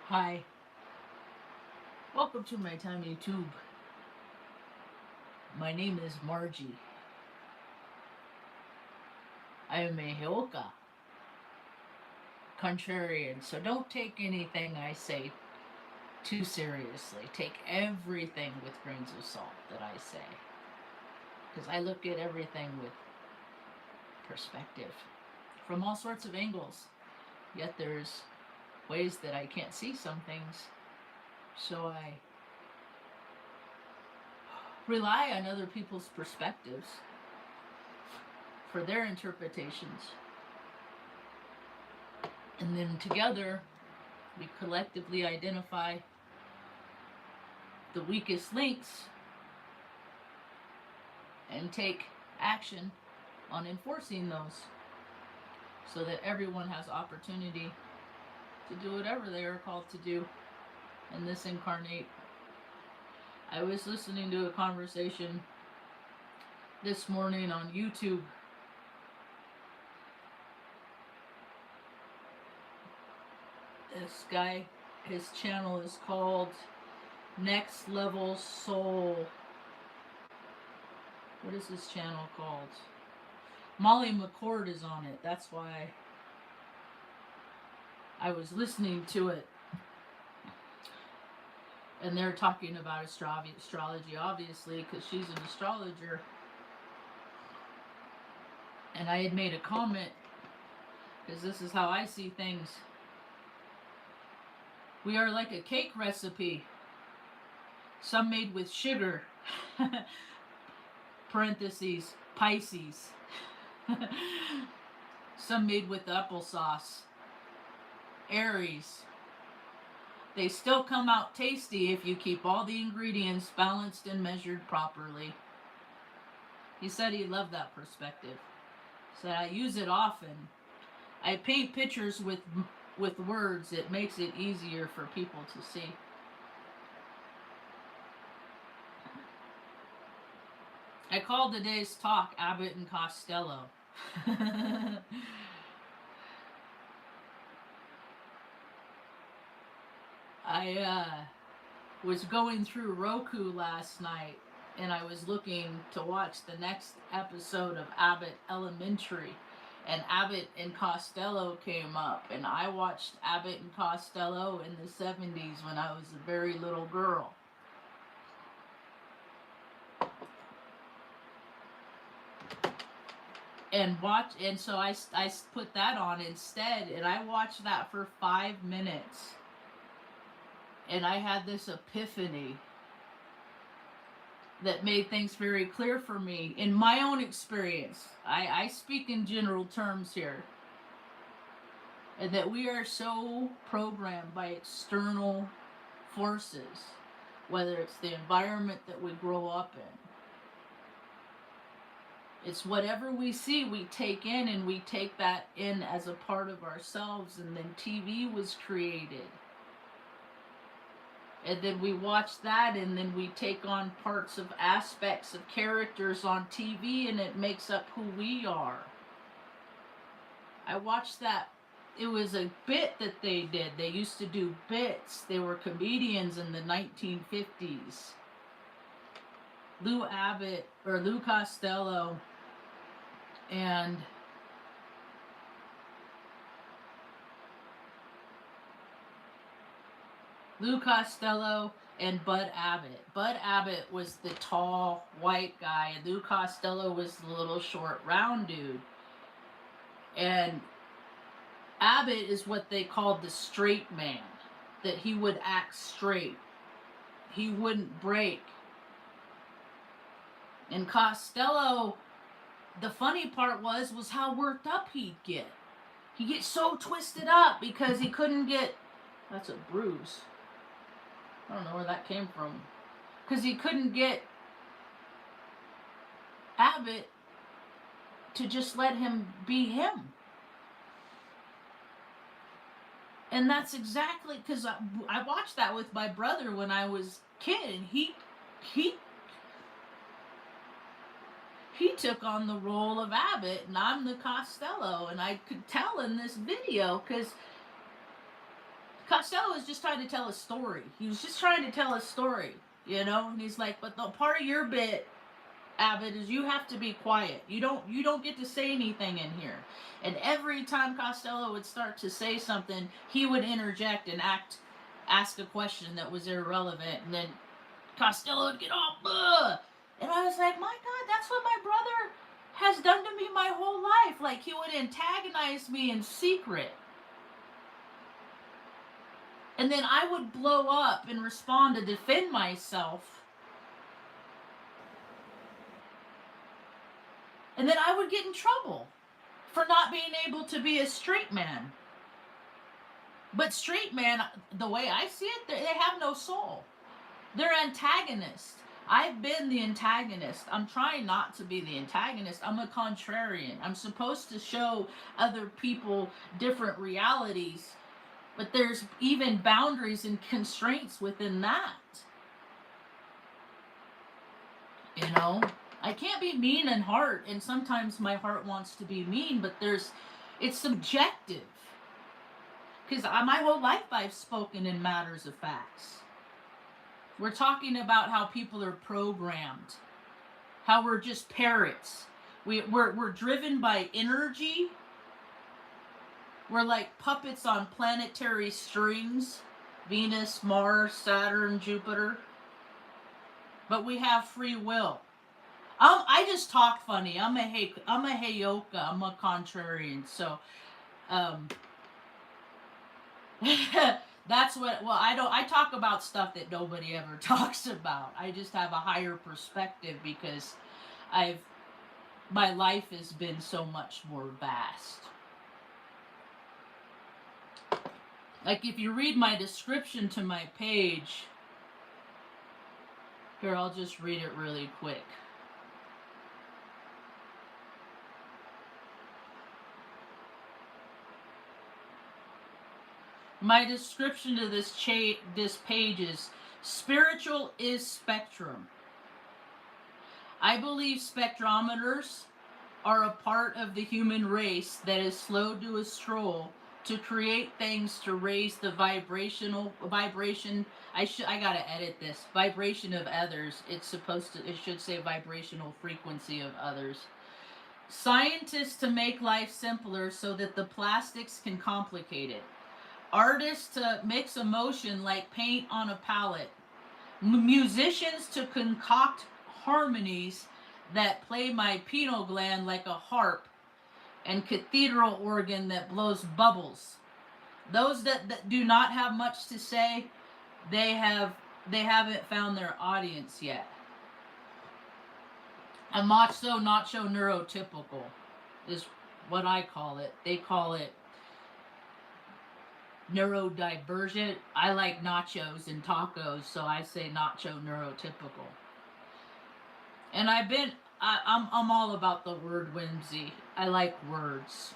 Hi, welcome to my tiny tube. My name is Margie. I am a Heoka, contrarian, so don't take anything I say too seriously. Take everything with grains of salt that I say, because I look at everything with perspective from all sorts of angles. Yet there's ways that I can't see some things, so I rely on other people's perspectives for their interpretations. And then together, we collectively identify the weakest links and take action on enforcing those so that everyone has opportunity to do whatever they are called to do in this incarnate. I was listening to a conversation this morning on YouTube. This guy, his channel is called Next Level Soul. What is this channel called? Molly McCord is on it. That's why I was listening to it. And they're talking about astrology, obviously, because she's an astrologer. And I had made a comment, because this is how I see things. We are like a cake recipe. Some made with sugar. Parentheses, Pisces. Some made with applesauce. Aries. They still come out tasty if you keep all the ingredients balanced and measured properly. He said he loved that perspective. He said, I use it often. I paint pictures with words. It makes it easier for people to see. I called today's talk Abbott and Costello. I was going through Roku last night and I was looking to watch the next episode of Abbott Elementary, and Abbott and Costello came up, and I watched Abbott and Costello in the 70s when I was a very little girl. And so I put that on instead, and I watched that for 5 minutes, and I had this epiphany that made things very clear for me in my own experience. I speak in general terms here, and that we are so programmed by external forces, whether it's the environment that we grow up in. It's whatever we see, we take in, and we take that in as a part of ourselves. And then TV was created. And then we watch that, and then we take on parts of aspects of characters on TV, and it makes up who we are. I watched that. It was a bit that they did. They used to do bits. They were comedians in the 1950s. Lou Costello and Bud Abbott. Bud Abbott was the tall white guy, and Lou Costello was the little short round dude. And Abbott is what they called the straight man, that he would act straight. He wouldn't break. And Costello, the funny part was how worked up he'd get. He'd get so twisted up because he couldn't get... That's a bruise. I don't know where that came from. Because he couldn't get Abbott to just let him be him. And that's exactly... Because I watched that with my brother when I was a kid, and he took on the role of Abbott, and I'm the Costello, and I could tell in this video, because Costello was just trying to tell a story. He was just trying to tell a story, you know. And he's like, but the part of your bit, Abbott, is you have to be quiet. You don't get to say anything in here. And every time Costello would start to say something, he would interject and ask a question that was irrelevant, and then Costello would get all Ugh! And I was like, my God, that's what my brother has done to me my whole life. Like, he would antagonize me in secret. And then I would blow up and respond to defend myself. And then I would get in trouble for not being able to be a straight man. But straight men, the way I see it, they have no soul. They're antagonists. I've been the antagonist. I'm trying not to be the antagonist. I'm a contrarian. I'm supposed to show other people different realities, but there's even boundaries and constraints within that. You know, I can't be mean in heart, and sometimes my heart wants to be mean, but it's subjective. Because my whole life I've spoken in matters of facts. We're talking about how people are programmed, how we're just parrots. We're driven by energy. We're like puppets on planetary strings, Venus, Mars, Saturn, Jupiter. But we have free will. I just talk funny. I'm a heyoka. I'm a contrarian. So, that's what, well, I talk about stuff that nobody ever talks about. I just have a higher perspective because my life has been so much more vast. Like, if you read my description to my page, here, I'll just read it really quick. My description to this page is, spiritual is spectrum. I believe spectrometers are a part of the human race that is slow to a stroll to create things to raise the vibration. I gotta edit this. Vibration of others. It should say vibrational frequency of others. Scientists to make life simpler so that the plastics can complicate it. Artists to mix emotion like paint on a palette. Musicians to concoct harmonies that play my pineal gland like a harp, and cathedral organ that blows bubbles. Those that do not have much to say, they haven't found their audience yet. A macho nacho neurotypical is what I call it. They call it neurodivergent. I like nachos and tacos, so I say nacho neurotypical. And I'm all about the word whimsy. I like words.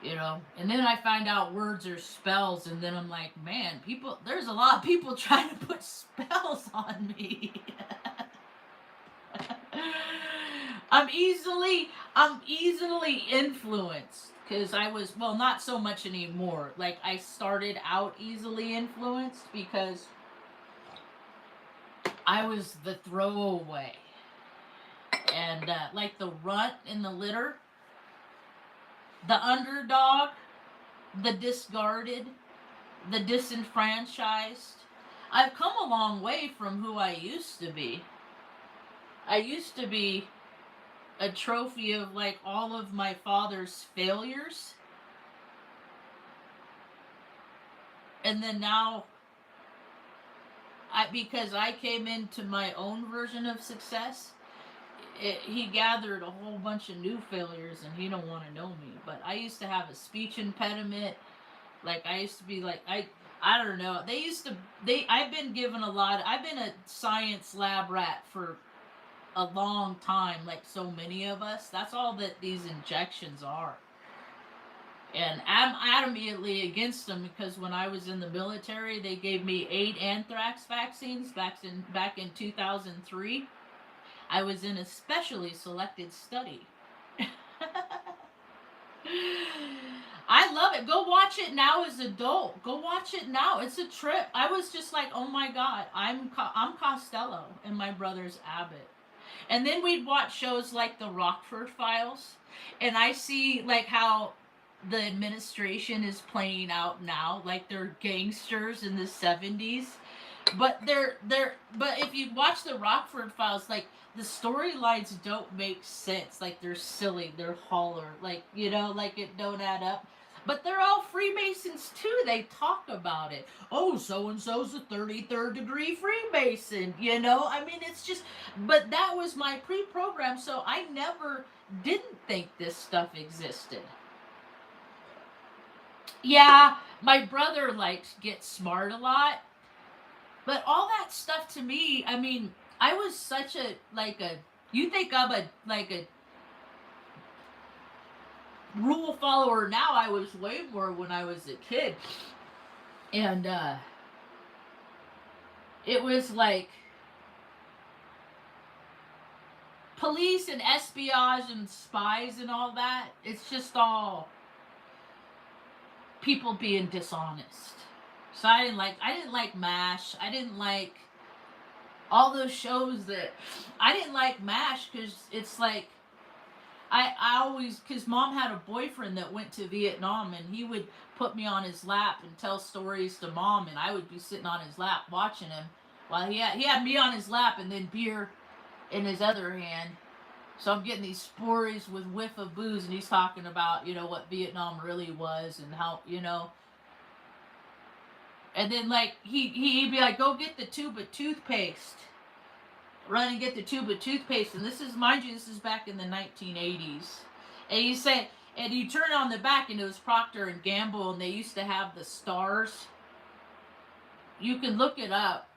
You know, and then I find out words are spells, and then I'm like, man, there's a lot of people trying to put spells on me. I'm easily influenced, because not so much anymore. Like, I started out easily influenced because I was the throwaway. And like the runt in the litter, the underdog, the discarded, the disenfranchised. I've come a long way from who I used to be. I used to be a trophy of like all of my father's failures. And then now, because I came into my own version of success, he gathered a whole bunch of new failures, and he don't want to know me. But I used to have a speech impediment. Like, I used to be like, I don't know. I've been given I've been a science lab rat for a long time, like so many of us. That's all that these injections are. And I'm adamantly against them, because when I was in the military, they gave me 8 anthrax vaccines back in 2003. I was in a specially selected study. I love it. Go watch it now as an adult. Go watch it now. It's a trip. I was just like, oh my god, I'm Costello and my brother's Abbott. And then we'd watch shows like the Rockford Files, and I see like how the administration is playing out now, like they're gangsters in the 70s. But if you watch the Rockford Files, like the storylines don't make sense. Like they're silly, they're holler, like like it don't add up. But they're all Freemasons too. They talk about it. Oh, so and so's a 33rd degree Freemason. I mean, it's just. But that was my pre-program, so I never didn't think this stuff existed. Yeah, my brother likes get smart a lot, but all that stuff to me, I mean, I was such a like a. You think I'm a like a rule follower now? I was way more when I was a kid, and it was like police and espionage and spies and all that. It's just all people being dishonest. So I didn't like MASH. I didn't like all those shows that I didn't like MASH because it's like I always, because mom had a boyfriend that went to Vietnam, and he would put me on his lap and tell stories to mom, and I would be sitting on his lap watching him while he had me on his lap and then beer in his other hand. So I'm getting these stories with whiff of booze, and he's talking about what Vietnam really was and how and then like he'd be like, go get the tube of toothpaste, run and get the tube of toothpaste, and this is, mind you, this is back in the 1980s, and you say, and you turn on the back, and it was Procter and Gamble, and they used to have the stars. You can look it up.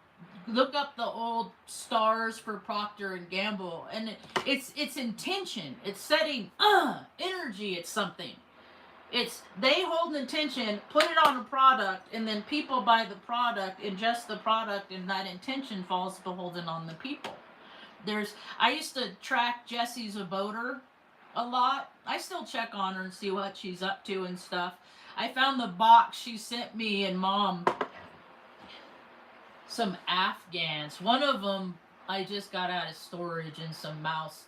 Look up the old stars for Procter and Gamble, and it's intention. It's setting energy. It's something. It's they hold an intention, put it on a product, and then people buy the product, ingest the product, and that intention falls beholden on the people. I used to track Jessie Zaboter a lot. I still check on her and see what she's up to and stuff. I found the box she sent me and mom some Afghans. One of them I just got out of storage, and some mice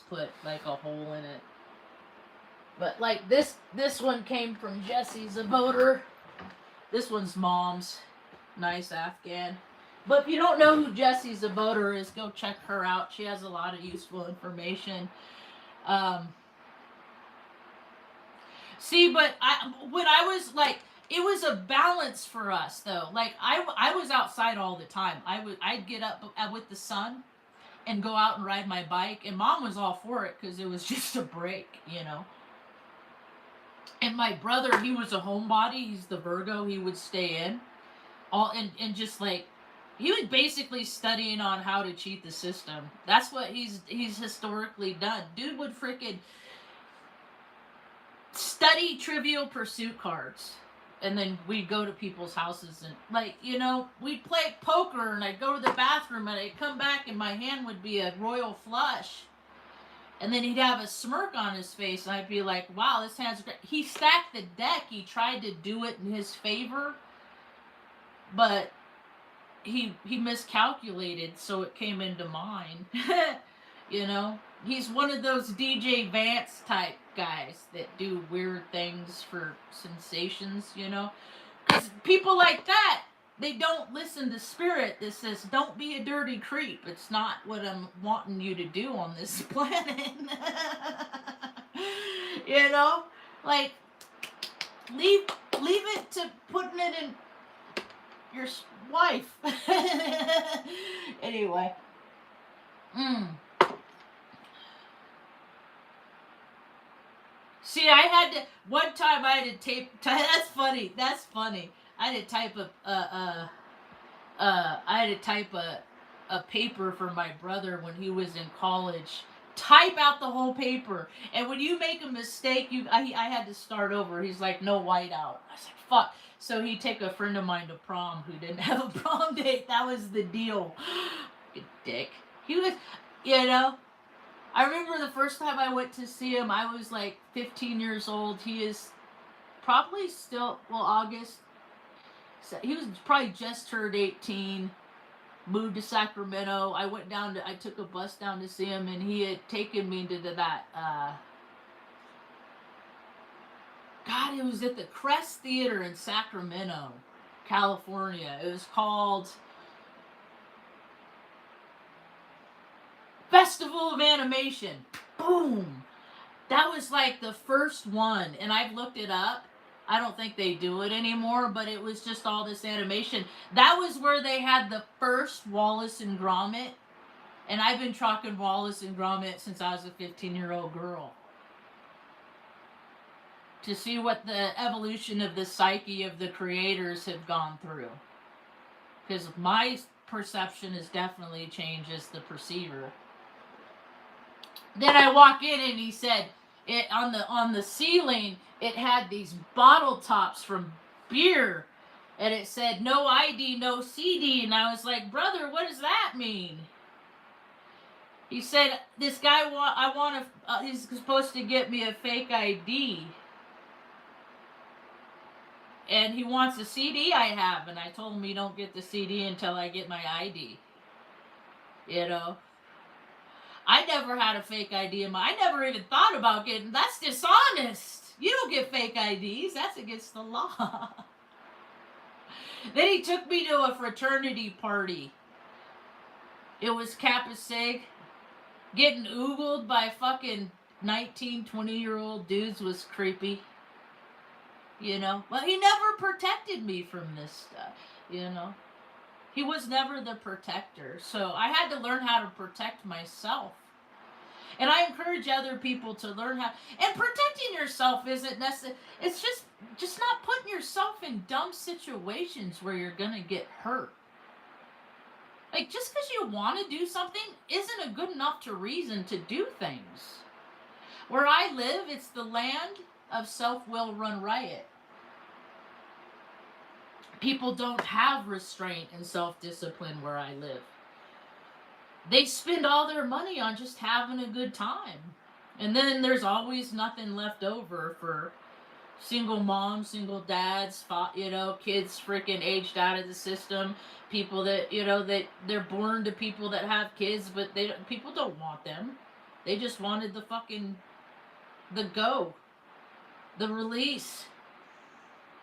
put like a hole in it. But like this one came from Jessie Zaboter. This one's mom's. Nice Afghan. But if you don't know who Jessie Zaboter is, go check her out. She has a lot of useful information. But when I was like, it was a balance for us though. Like I was outside all the time. I'd get up with the sun and go out and ride my bike, and mom was all for it because it was just a break. And my brother, he was a homebody. He's the Virgo. He would stay in, and just like, he was basically studying on how to cheat the system. That's what he's historically done. Dude would freaking study Trivial Pursuit cards, and then we'd go to people's houses and we'd play poker, and I'd go to the bathroom, and I'd come back, and my hand would be a royal flush. And then he'd have a smirk on his face, and I'd be like, wow, this hand's great. He stacked the deck. He tried to do it in his favor, but he miscalculated, so it came into mine. He's one of those DJ Vance type guys that do weird things for sensations, Because people like that, they don't listen to spirit that says, don't be a dirty creep. It's not what I'm wanting you to do on this planet. Like, leave it to putting it in your wife. Anyway. See, one time I had to tape, that's funny. I had to type a paper for my brother when he was in college. Type out the whole paper, and when you make a mistake, I had to start over. He's like, no whiteout. I was like, fuck. So he'd take a friend of mine to prom who didn't have a prom date. That was the deal. Good dick. He was, I remember the first time I went to see him, I was like 15 years old. He is probably still, well, August. So he was probably just turned 18. Moved to Sacramento. I took a bus down to see him, and he had taken me to that, God, it was at the Crest Theater in Sacramento, California. It was called Festival of Animation. Boom! That was like the first one, and I've looked it up. I don't think they do it anymore, but it was just all this animation. That was where they had the first Wallace and Gromit, and I've been tracking Wallace and Gromit since I was a 15-year-old girl. To see what the evolution of the psyche of the creators have gone through. Because my perception has definitely changed as the perceiver. Then I walk in and he said, it on the ceiling, it had these bottle tops from beer, and it said no ID, no CD, and I was like, brother, what does that mean? He said, this guy he's supposed to get me a fake ID, and he wants a CD I have, and I told him you don't get the CD until I get my ID. You know. I never had a fake ID I never even thought about getting. That's dishonest. You don't get fake IDs. That's against the law. Then he took me to a fraternity party. It was Kappa Sig. Getting oogled by fucking 19, 20-year-old dudes was creepy. You know? Well, he never protected me from this stuff. You know? He was never the protector. So I had to learn how to protect myself. And I encourage other people to learn how. And protecting yourself isn't necessary. It's just not putting yourself in dumb situations where you're going to get hurt. Like, just because you want to do something isn't a good enough reason to do things. Where I live, it's the land of self-will run riot. People don't have restraint and self-discipline where I live. They spend all their money on just having a good time. And then there's always nothing left over for single moms, single dads, kids freaking aged out of the system, people that, that they're born to people that have kids, but people don't want them. They just wanted the release.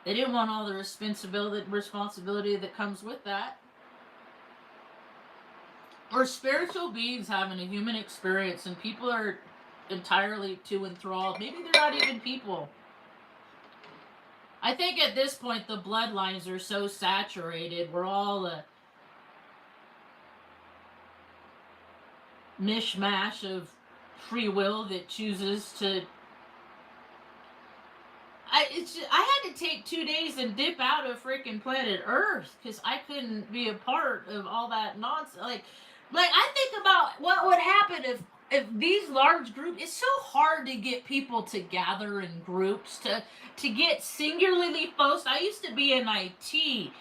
They didn't want all the responsibility that comes with that. Or spiritual beings having a human experience, and people are entirely too enthralled. Maybe they're not even people. I think at this point the bloodlines are so saturated. We're all a mishmash of free will that chooses to. I had to take 2 days and dip out of freaking planet Earth because I couldn't be a part of all that nonsense. Like I think about what would happen if these large groups. It's so hard to get people to gather in groups to get singularly focused. I used to be in IT,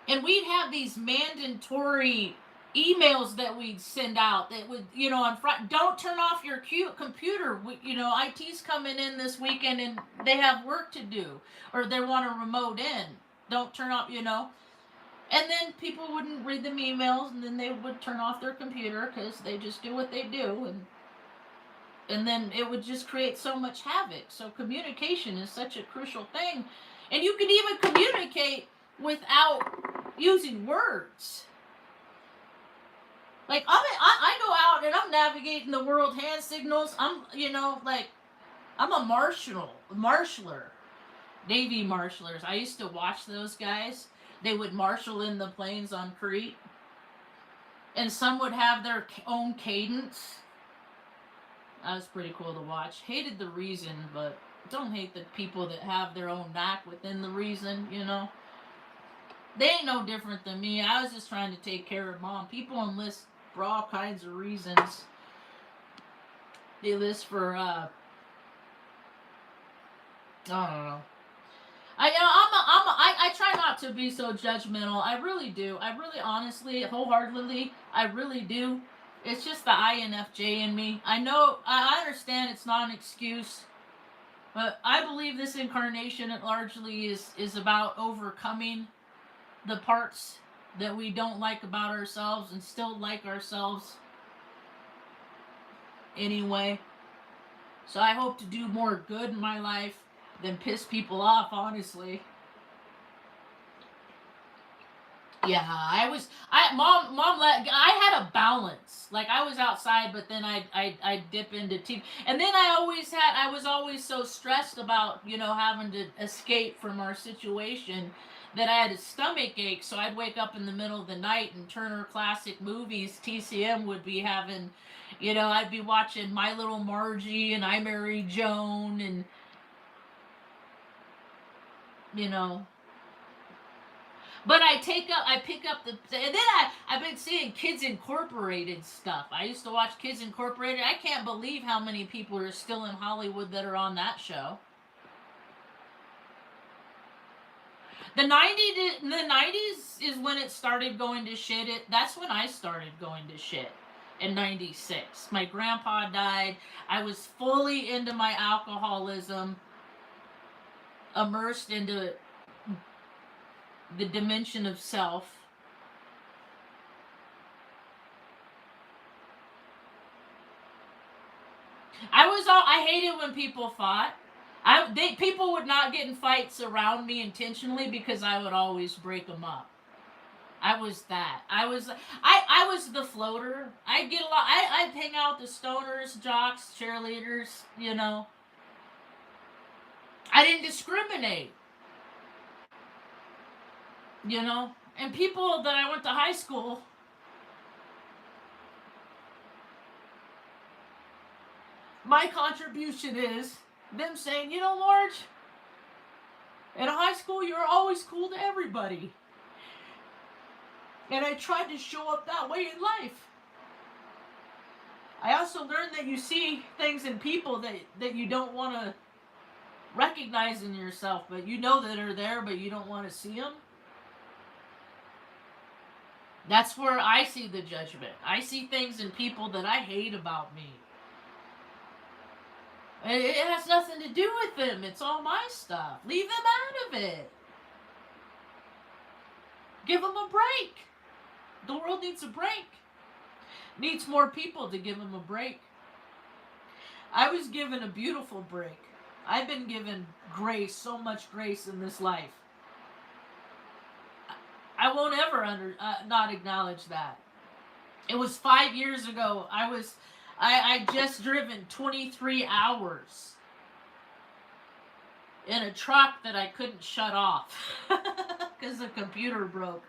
and we'd have these mandatory emails that we'd send out that would, on Friday, don't turn off your computer. IT's coming in this weekend and they have work to do, or they want to remote in. Don't turn off, And then people wouldn't read them emails, and then they would turn off their computer because they just do what they do, and then it would just create so much havoc. So communication is such a crucial thing, and you can even communicate without using words. Like I go out and I'm navigating the world hand signals. I'm a marshaller, Navy marshalers. I used to watch those guys. They would marshal in the planes on Crete, and some would have their own cadence. That was pretty cool to watch. Hated the reason, but don't hate the people that have their own knack within the reason. They ain't no different than me. I was just trying to take care of Mom. People enlist for all kinds of reasons. They enlist for I don't know. I try not to be so judgmental. I really do. I really, honestly, wholeheartedly, I really do. It's just the INFJ in me. I know, I understand it's not an excuse, But I believe this incarnation largely is about overcoming the parts that we don't like about ourselves and still like ourselves anyway. So I hope to do more good in my life than piss people off, honestly. Yeah, I had a balance. Like, I was outside, but then I dip into TV. And then I was always so stressed about, having to escape from our situation that I had a stomach ache. So I'd wake up in the middle of the night and Turner Classic Movies, TCM would be having, I'd be watching My Little Margie and I Married Joan and, you know, but I pick up and then I've been seeing Kids Incorporated stuff. I used to watch Kids Incorporated. I can't believe how many people are still in Hollywood that are on that show. The 90s is when it started going to shit. That's when I started going to shit. In 96. My grandpa died. I was fully into my alcoholism, immersed into the dimension of self. I hated when people fought. People would not get in fights around me intentionally because I would always break them up. I was that. I was the floater. I'd get a lot. I'd hang out with the stoners, jocks, cheerleaders. I didn't discriminate. And people that I went to high school. My contribution is them saying, Marge, in high school you're always cool to everybody. And I tried to show up that way in life. I also learned that you see things in people that you don't want to recognize in yourself, but you know that are there, but you don't want to see them. That's where I see the judgment. I see things in people that I hate about me. It has nothing to do with them. It's all my stuff. Leave them out of it. Give them a break. The world needs a break. Needs more people to give them a break. I was given a beautiful break. I've been given grace, so much grace in this life. I won't ever not acknowledge that. It was 5 years ago. I just driven 23 hours in a truck that I couldn't shut off because the computer broke,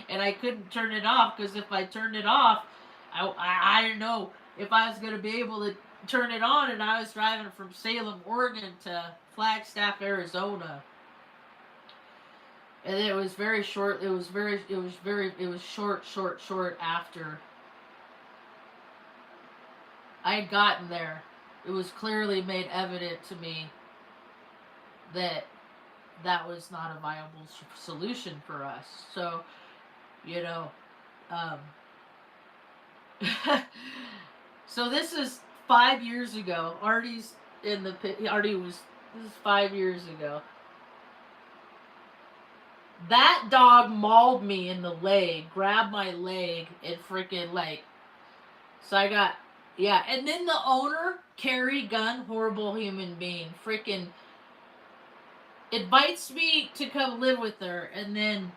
and I couldn't turn it off because if I turned it off, I don't know if I was going to be able to turn it on. And I was driving from Salem, Oregon to Flagstaff, Arizona. And it was very short. It was short after I had gotten there. It was clearly made evident to me that was not a viable solution for us. So, so this is 5 years ago. This is 5 years ago. That dog mauled me in the leg, grabbed my leg, and freaking so I got, yeah. And then the owner, Carrie Gunn, horrible human being, freaking invites me to come live with her, and then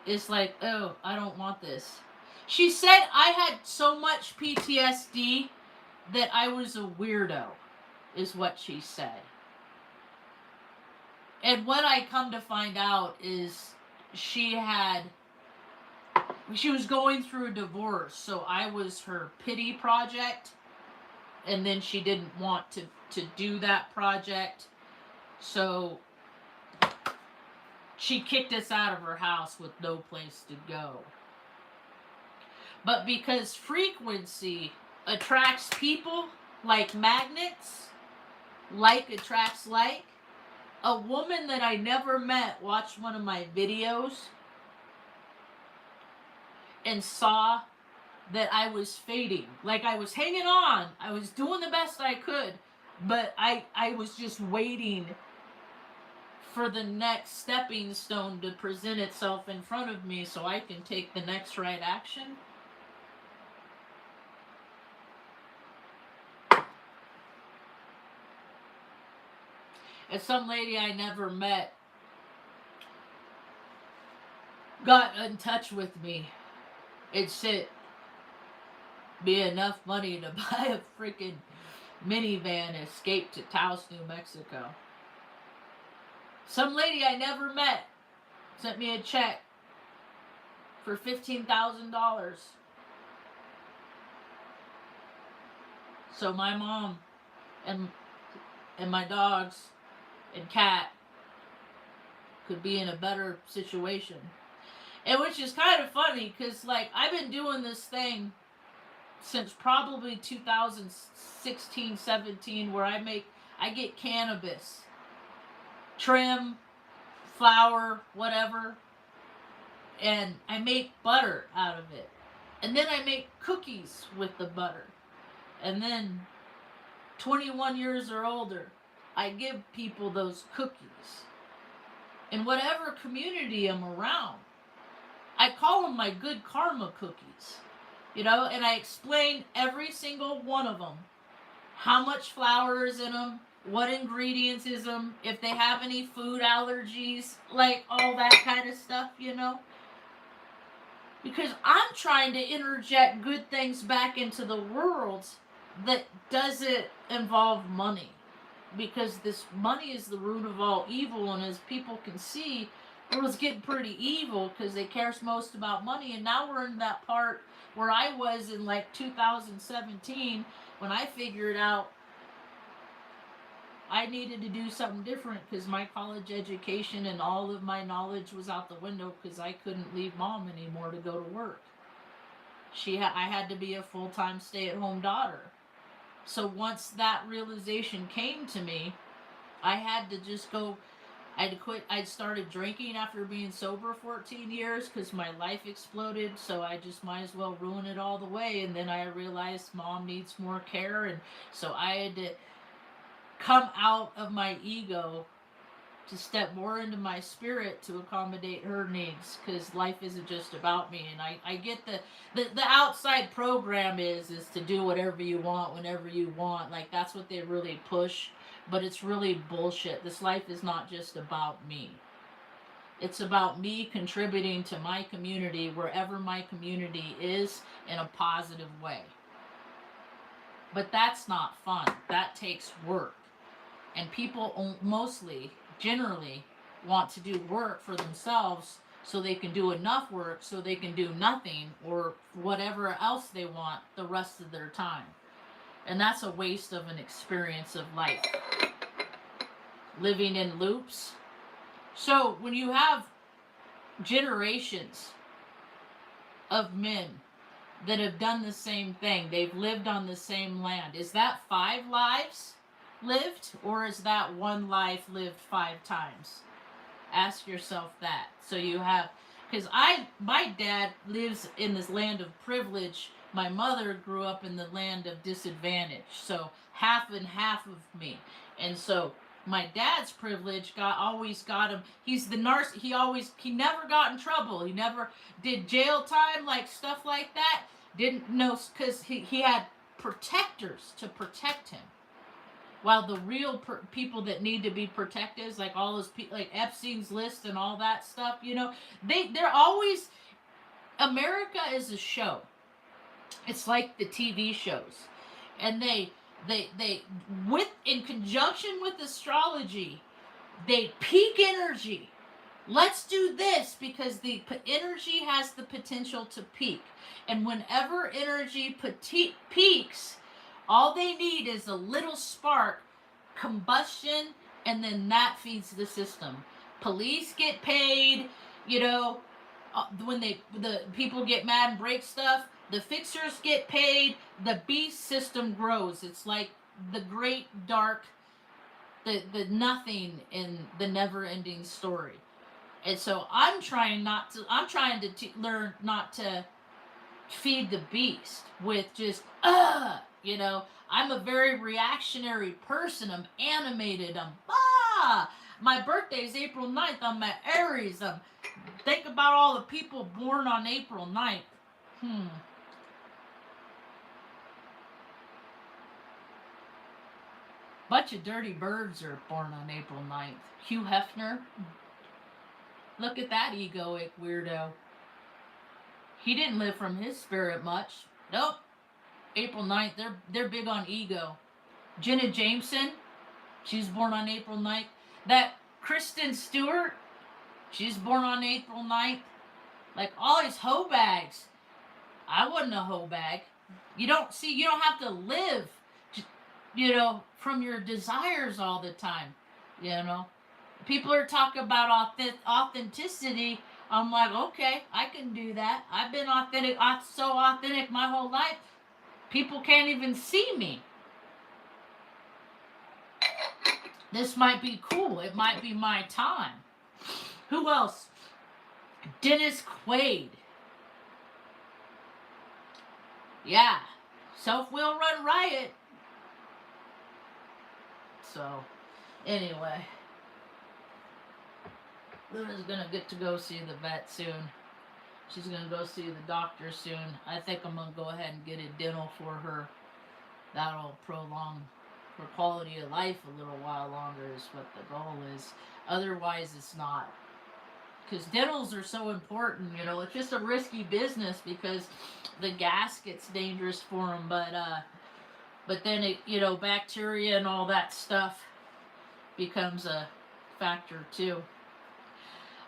it's like, oh, I don't want this. She said I had so much PTSD that I was a weirdo, is what she said. And what I come to find out is she was going through a divorce, so I was her pity project, and then she didn't want to do that project, so she kicked us out of her house with no place to go. But because frequency attracts people like magnets, like attracts like, a woman that I never met watched one of my videos and saw that I was fading. Like, I was hanging on. I was doing the best I could. But I was just waiting for the next stepping stone to present itself in front of me so I can take the next right action. And some lady I never met got in touch with me and said be enough money to buy a freaking minivan and escape to Taos, New Mexico. Some lady I never met sent me a check for $15,000. So my mom and my dogs and cat could be in a better situation. And which is kind of funny because like I've been doing this thing since probably 2016, 17 where I get cannabis, trim, flour, whatever, and I make butter out of it. And then I make cookies with the butter. And then 21 years or older, I give people those cookies. In whatever community I'm around, I call them my good karma cookies. You know, and I explain every single one of them. How much flour is in them, what ingredients is them, if they have any food allergies, like all that kind of stuff, you know. Because I'm trying to interject good things back into the world that doesn't involve money. Because this money is the root of all evil, and as people can see, the world's getting pretty evil because they care most about money. And now we're in that part where I was in like 2017 when I figured out I needed to do something different because my college education and all of my knowledge was out the window because I couldn't leave mom anymore to go to work. I had to be a full-time stay-at-home daughter. So once that realization came to me, I had to just go. I'd quit. I'd started drinking after being sober 14 years because my life exploded. So I just might as well ruin it all the way. And then I realized mom needs more care. And so I had to come out of my ego to step more into my spirit to accommodate her needs because life isn't just about me. And I get the outside program is to do whatever you want whenever you want. Like that's what they really push, but it's really bullshit. This life is not just about me. It's about me contributing to my community wherever my community is in a positive way. But that's not fun. That takes work. And people mostly generally want to do work for themselves so they can do enough work so they can do nothing or whatever else they want the rest of their time. And that's a waste of an experience of life. Living in loops. So when you have generations of men that have done the same thing, they've lived on the same land, is that 5 lives lived, or is that 1 life lived 5 times? Ask yourself that. So you have, because my dad lives in this land of privilege. My mother grew up in the land of disadvantage. So half and half of me. And so my dad's privilege always got him. He's the he never got in trouble. He never did jail time, like stuff like that. Didn't know, because he had protectors to protect him. While the real people that need to be protected, like all those people, like Epstein's List and all that stuff, you know, they're always, America is a show. It's like the TV shows, and they with in conjunction with astrology, they peak energy. Let's do this because the energy has the potential to peak, and whenever energy peaks, all they need is a little spark, combustion, and then that feeds the system. Police get paid, you know, when the people get mad and break stuff, the fixers get paid, the beast system grows. It's like the great dark, the nothing in the never-ending story. And so I'm trying to learn not to feed the beast with just, you know, I'm a very reactionary person. I'm animated. My birthday's April 9th. I'm at Aries. Think about all the people born on April 9th. Bunch of dirty birds are born on April 9th. Hugh Hefner. Look at that egoic weirdo. He didn't live from his spirit much. Nope. April 9th, they're big on ego. Jenna Jameson, she's born on April 9th. That Kristen Stewart, she's born on April 9th. Like all these hoe bags. I wasn't a hoe bag. You don't have to live, from your desires all the time. People are talking about authenticity. I'm like, okay, I can do that. I've been authentic, so authentic my whole life. People can't even see me. This might be cool. It might be my time. Who else? Dennis Quaid. Yeah. Self-will run riot. So, anyway. Luna's gonna get to go see the vet soon. She's gonna go see the doctor soon. I think I'm gonna go ahead and get a dental for her. That'll prolong her quality of life a little while longer is what the goal is. Otherwise, it's not. Because dentals are so important, It's just a risky business because the gas gets dangerous for them. But then it, bacteria and all that stuff becomes a factor too.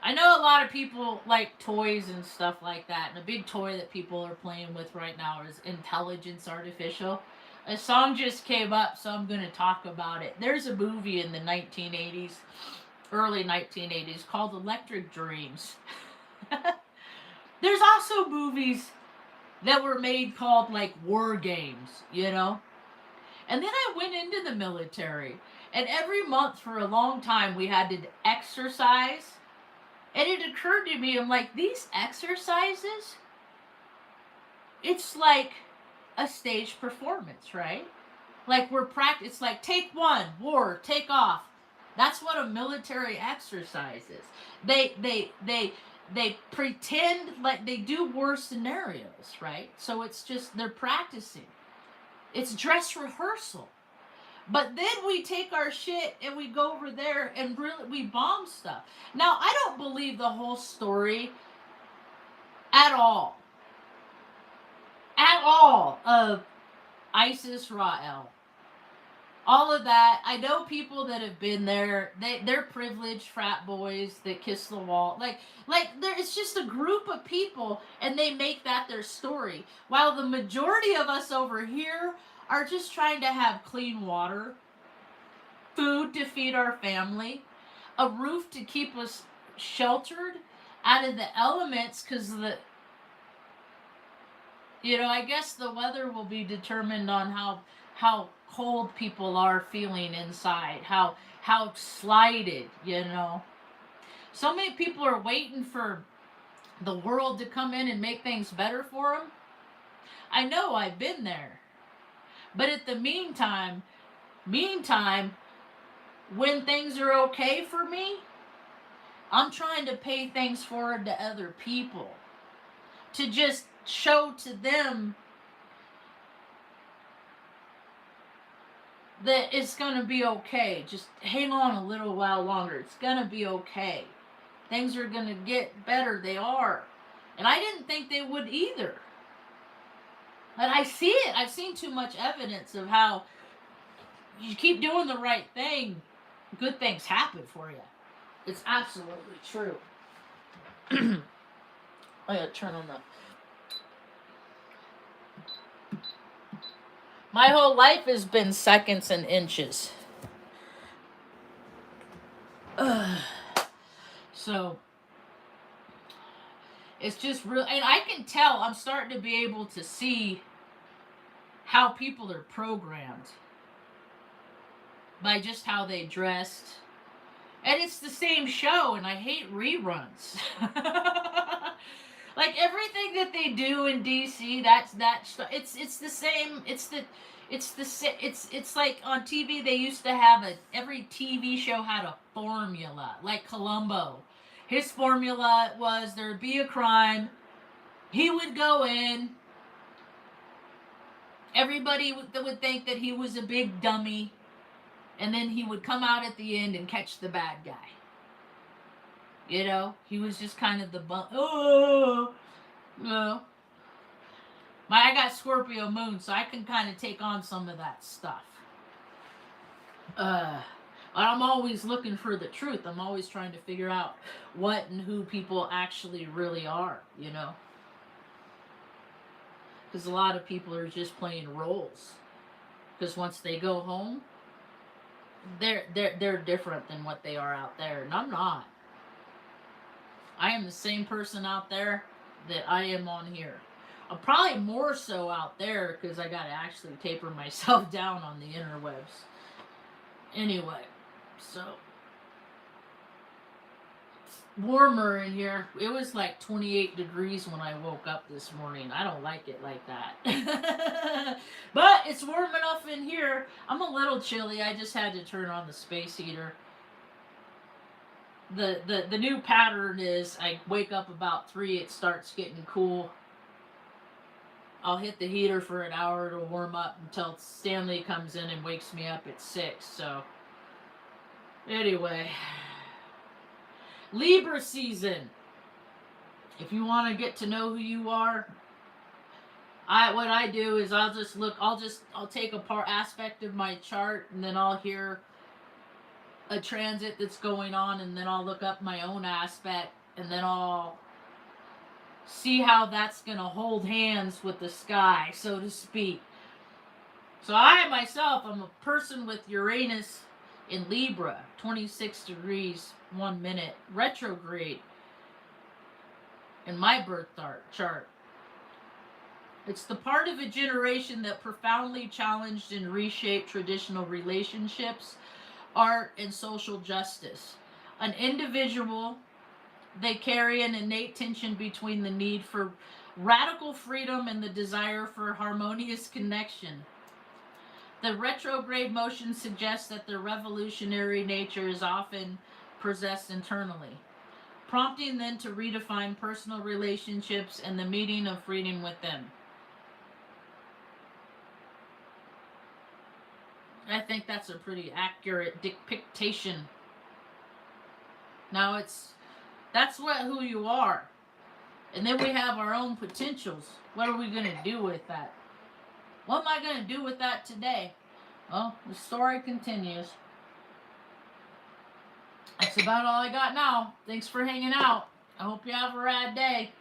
I know a lot of people like toys and stuff like that, and a big toy that people are playing with right now is intelligence artificial. A song just came up, so I'm going to talk about it. There's a movie in the 1980s, early 1980s, called Electric Dreams. There's also movies that were made called, like, War Games, And then I went into the military, and every month for a long time we had to exercise. And it occurred to me, I'm like, these exercises, it's like a stage performance, right? Like it's like take one, war, take off. That's what a military exercise is. They pretend like they do war scenarios, right? So it's just, they're practicing. It's dress rehearsal. But then we take our shit and we go over there and we bomb stuff. Now, I don't believe the whole story at all. At all of ISIS Ra'el. All of that. I know people that have been there. They're privileged frat boys that kiss the wall. It's just a group of people and they make that their story. While the majority of us over here are just trying to have clean water, food to feed our family, a roof to keep us sheltered out of the elements, because I guess the weather will be determined on how cold people are feeling inside, how slighted, So many people are waiting for the world to come in and make things better for them. I know, I've been there. But at the meantime, when things are okay for me, I'm trying to pay things forward to other people. To just show to them that it's going to be okay. Just hang on a little while longer. It's going to be okay. Things are going to get better. They are. And I didn't think they would either. But I see it. I've seen too much evidence of how you keep doing the right thing, good things happen for you. It's absolutely true. I gotta turn on the... My whole life has been seconds and inches. So... it's just real, and I can tell, I'm starting to be able to see how people are programmed by just how they dressed. And it's the same show, and I hate reruns. Like everything that they do in DC, that's it's the same. It's like on TV they used to have every TV show had a formula. Like Columbo, his formula was there'd be a crime, he would go in, everybody would think that he was a big dummy, and then he would come out at the end and catch the bad guy. You know, he was just kind of the oh, no. I got Scorpio moon, so I can kind of take on some of that stuff. I'm always looking for the truth. I'm always trying to figure out what and who people actually really are, you know. Because a lot of people are just playing roles. Because once they go home, they're different than what they are out there, and I'm not. I am the same person out there that I am on here. I'm probably more so out there because I got to actually taper myself down on the interwebs. Anyway, so warmer in here. It was like 28 degrees when I woke up this morning. I don't like it like that. But it's warm enough in here. I'm a little chilly. I just had to turn on the space heater. The new pattern is I wake up about 3, it starts getting cool. I'll hit the heater for an hour to warm up until Stanley comes in and wakes me up at 6. So, anyway, Libra season. If you want to get to know who you are, what I do is I'll take a part aspect of my chart, and then I'll hear a transit that's going on, and then I'll look up my own aspect, and then I'll see how that's going to hold hands with the sky, so to speak. So I myself, I'm a person with Uranus in Libra, 26 degrees 1 minute retrograde in my birth chart. It's the part of a generation that profoundly challenged and reshaped traditional relationships, art, and social justice. An individual, they carry an innate tension between the need for radical freedom and the desire for harmonious connection. The retrograde motion suggests that their revolutionary nature is often possessed internally, prompting them to redefine personal relationships and the meaning of freedom with them. I think that's a pretty accurate depiction. Now that's who you are. And then we have our own potentials. What are we going to do with that? What am I going to do with that today? Well, the story continues. That's about all I got now. Thanks for hanging out. I hope you have a rad day.